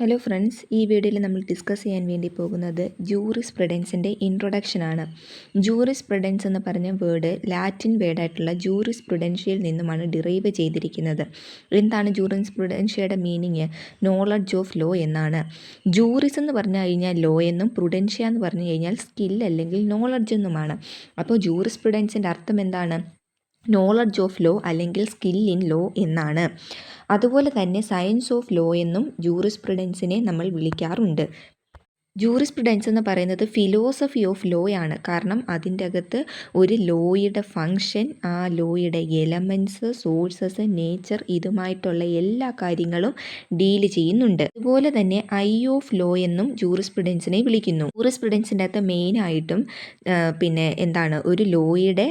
Hello friends, ഈ വീഡിയോയിൽ നമ്മൾ ഡിസ്കസ് ചെയ്യാൻ വേണ്ടി പോകുന്നത് ജൂറിസ്പ്രുഡൻസിൻ്റെ ഇൻട്രൊഡക്ഷനാണ്. ജൂറിസ്പ്രുഡൻസ് എന്ന് പറഞ്ഞ വേർഡ് ലാറ്റിൻ വേർഡായിട്ടുള്ള ജൂറിസ്പ്രുഡൻഷ്യയിൽ നിന്നുമാണ് ഡിറൈവ് ചെയ്തിരിക്കുന്നത്. എന്താണ് ജൂറിസ്പ്രുഡൻഷ്യയുടെ മീനിങ്? നോളജ് ഓഫ് ലോ എന്നാണ്. ജൂറിസ് എന്ന് പറഞ്ഞു കഴിഞ്ഞാൽ ലോ എന്നും പ്രുഡൻഷ്യ എന്ന് പറഞ്ഞു കഴിഞ്ഞാൽ സ്കിൽ അല്ലെങ്കിൽ നോളജ് എന്നുമാണ്. അപ്പോൾ ജൂറിസ്പ്രുഡൻസിൻ്റെ അർത്ഥം എന്താണ്? നോളജ് ഓഫ് ലോ അല്ലെങ്കിൽ സ്കിൽ ഇൻ ലോ എന്നാണ്. അതുപോലെ തന്നെ സയൻസ് ഓഫ് ലോ എന്നും ജൂറിസ്പ്രുഡൻസിനെ നമ്മൾ വിളിക്കാറുണ്ട്. ജൂറിസ്പ്രുഡൻസ് എന്ന് പറയുന്നത് ഫിലോസഫി ഓഫ് ലോ ആണ്. കാരണം അതിൻ്റെ അകത്ത് ഒരു ലോയുടെ ഫങ്ഷൻ, ആ ലോയുടെ എലമെൻറ്റ്സ്, സോഴ്സസ്, നേച്ചർ ഇതുമായിട്ടുള്ള എല്ലാ കാര്യങ്ങളും ഡീൽ ചെയ്യുന്നുണ്ട്. അതുപോലെ തന്നെ ഐ ഓഫ് ലോ എന്നും ജൂറിസ്പ്രുഡൻസിനെ വിളിക്കുന്നു. ജൂറിസ്പ്രുഡൻസിൻ്റെ അകത്ത് മെയിനായിട്ടും ഒരു ലോയുടെ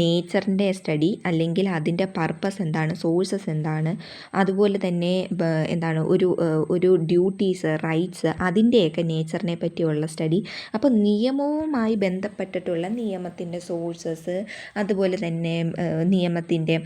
നേച്ചറിൻ്റെ സ്റ്റഡി അല്ലെങ്കിൽ അതിൻ്റെ പർപ്പസ് എന്താണ്, സോഴ്സസ് എന്താണ്, അതുപോലെ തന്നെ ഒരു ഡ്യൂട്ടീസ്, റൈറ്റ്സ്, അതിൻ്റെയൊക്കെ നേച്ചറിനെ പറ്റിയുള്ള സ്റ്റഡി. അപ്പോൾ നിയമവുമായി ബന്ധപ്പെട്ടിട്ടുള്ള നിയമത്തിൻ്റെ സോഴ്സസ്, അതുപോലെ തന്നെ നിയമത്തിൻ്റെ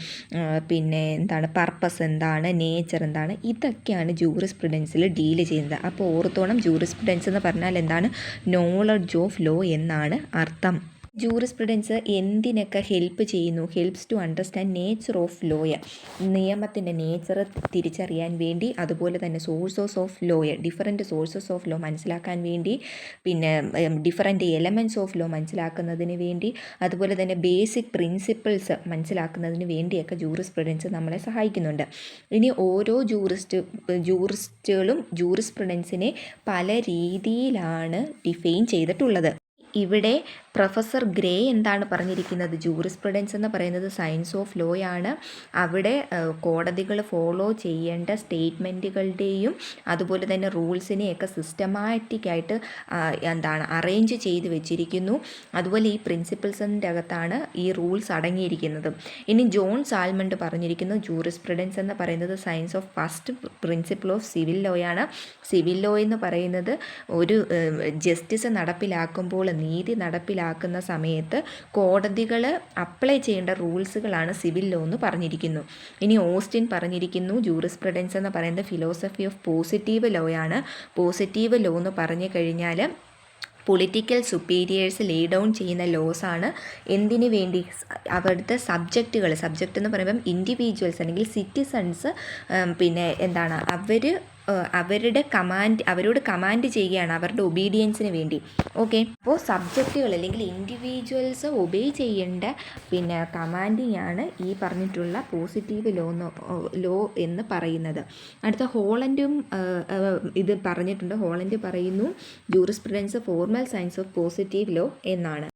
പർപ്പസ് എന്താണ്, നേച്ചർ എന്താണ്, ഇതൊക്കെയാണ് ജൂറിസ്പ്രുഡൻസിൽ ഡീൽ ചെയ്യുന്നത്. അപ്പോൾ ഓർത്തോണം, ജൂറിസ്പ്രുഡൻസ് എന്ന് പറഞ്ഞാൽ എന്താണ്? നോളജ് ഓഫ് ലോ എന്നാണ് അർത്ഥം. ജൂറിസ്പ്രുഡൻസ് എന്തിനൊക്കെ ഹെൽപ്പ് ചെയ്യുന്നു? Helps to understand nature of law, നിയമത്തിൻ്റെ നേച്ചർ തിരിച്ചറിയാൻ വേണ്ടി, അതുപോലെ തന്നെ sources of law, different sources of law മനസ്സിലാക്കാൻ വേണ്ടി, പിന്നെ ഡിഫറൻറ്റ് എലമെൻറ്റ്സ് ഓഫ് ലോ മനസ്സിലാക്കുന്നതിന് വേണ്ടി, അതുപോലെ തന്നെ ബേസിക് പ്രിൻസിപ്പിൾസ് മനസ്സിലാക്കുന്നതിന് വേണ്ടിയൊക്കെ ജൂറിസ്പ്രുഡൻസ് നമ്മളെ സഹായിക്കുന്നുണ്ട്. ഇനി ഓരോ ജൂറിസ്റ്റുകളും ജൂറിസ്പ്രുഡൻസിനെ പല രീതിയിലാണ് ഡിഫൈൻ ചെയ്തിട്ടുള്ളത്. ഇവിടെ പ്രൊഫസർ ഗ്രേ എന്താണ് പറഞ്ഞിരിക്കുന്നത്? ജൂറിസ്പ്രുഡൻസ് എന്ന് പറയുന്നത് സയൻസ് ഓഫ് ലോ ആണ്. അവിടെ കോടതികൾ ഫോളോ ചെയ്യേണ്ട സ്റ്റേറ്റ്മെൻറ്റുകളുടെയും അതുപോലെ തന്നെ റൂൾസിനെയൊക്കെ സിസ്റ്റമാറ്റിക്കായിട്ട് അറേഞ്ച് ചെയ്ത് വെച്ചിരിക്കുന്നു. അതുപോലെ ഈ പ്രിൻസിപ്പിൾസിൻ്റെ അകത്താണ് ഈ റൂൾസ് അടങ്ങിയിരിക്കുന്നത്. ഇനി ജോൺ സാൽമണ്ട് പറഞ്ഞിരിക്കുന്നു ജൂറിസ്പ്രുഡൻസ് എന്ന് പറയുന്നത് science of first principle of civil law ആണ്. സിവിൽ ലോ എന്ന് പറയുന്നത് ഒരു ജസ്റ്റിസ് നടപ്പിലാക്കുമ്പോൾ, നീതി നടപ്പിലാക്കുന്ന സമയത്ത് കോടതികൾ അപ്ലൈ ചെയ്യേണ്ട റൂൾസുകളാണ് സിവിൽ ലോ എന്ന് പറഞ്ഞിരിക്കുന്നു. ഇനി ഓസ്റ്റിൻ പറഞ്ഞിരിക്കുന്നു ജൂറിസ്പ്രുഡൻസ് എന്ന് പറയുന്നത് ഫിലോസഫി ഓഫ് പോസിറ്റീവ് ലോ ആണ്. പോസിറ്റീവ് ലോ എന്ന് പറഞ്ഞു കഴിഞ്ഞാൽ പൊളിറ്റിക്കൽ സുപ്പീരിയേഴ്സ് ലേ ഡൗൺ ചെയ്യുന്ന ലോസാണ്. എന്തിനു വേണ്ടി? അവിടുത്തെ സബ്ജക്റ്റ് എന്ന് പറയുമ്പം ഇൻഡിവിജ്വൽസ് അല്ലെങ്കിൽ സിറ്റിസൺസ് അവരോട് കമാൻഡ് ചെയ്യുകയാണ്, അവരുടെ ഒബീഡിയൻസിന് വേണ്ടി. ഓക്കെ, അപ്പോൾ സബ്ജക്റ്റുകൾ അല്ലെങ്കിൽ ഇൻഡിവിജ്വൽസ് ഒബേ ചെയ്യേണ്ട കമാൻഡിങ് ആണ് ഈ പറഞ്ഞിട്ടുള്ള പോസിറ്റീവ് ലോ എന്ന് പറയുന്നത്. അടുത്ത ഹോളൻഡും ഇത് പറഞ്ഞിട്ടുണ്ട്. ഹോളൻഡ് പറയുന്നു jurisprudence formal science of positive law എന്നാണ്.